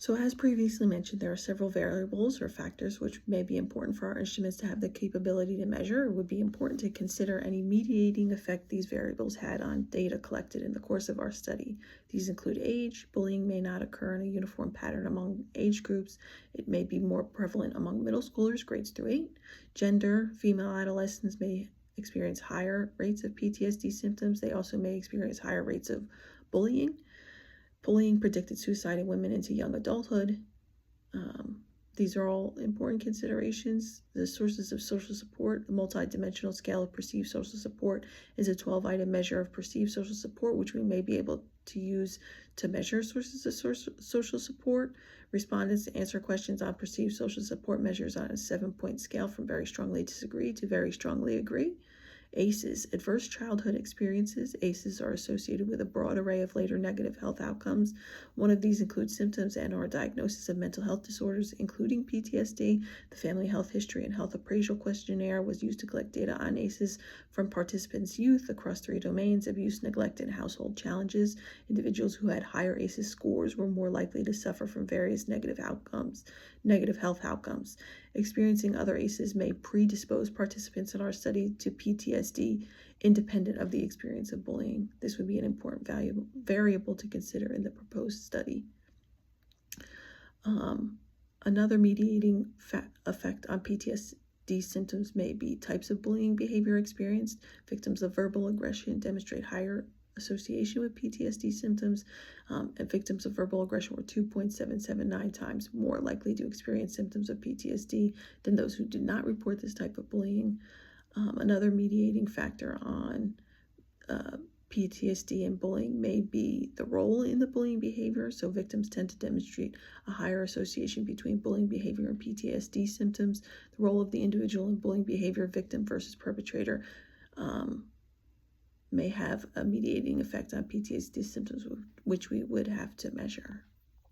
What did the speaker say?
So as previously mentioned, there are several variables or factors which may be important for our instruments to have the capability to measure. It would be important to consider any mediating effect these variables had on data collected in the course of our study. These include age. Bullying may not occur in a uniform pattern among age groups. It may be more prevalent among middle schoolers, grades through 8. Gender. Female adolescents may experience higher rates of PTSD symptoms. They also may experience higher rates of bullying. Bullying predicted suicide in women into young adulthood. These are all important considerations. The sources of social support. The multidimensional scale of perceived social support is a 12-item measure of perceived social support, which we may be able to use to measure sources of social support. Respondents answer questions on perceived social support measures on a 7-point scale from very strongly disagree to very strongly agree. ACEs, adverse childhood experiences. ACEs are associated with a broad array of later negative health outcomes. One of these includes symptoms and/or diagnosis of mental health disorders, including PTSD. The Family Health History and Health Appraisal Questionnaire was used to collect data on ACEs from participants' youth across 3 domains: abuse, neglect, and household challenges. Individuals who had higher ACEs scores were more likely to suffer from various negative health outcomes. Experiencing other ACEs may predispose participants in our study to PTSD independent of the experience of bullying. This would be an important variable to consider in the proposed study. Another mediating effect on PTSD symptoms may be types of bullying behavior experienced. Victims of verbal aggression demonstrate higher association with PTSD symptoms, and victims of verbal aggression were 2.779 times more likely to experience symptoms of PTSD than those who did not report this type of bullying. Another mediating factor on PTSD and bullying may be the role in the bullying behavior. So victims tend to demonstrate a higher association between bullying behavior and PTSD symptoms. The role of the individual in bullying behavior, victim versus perpetrator, may have a mediating effect on PTSD symptoms, which we would have to measure.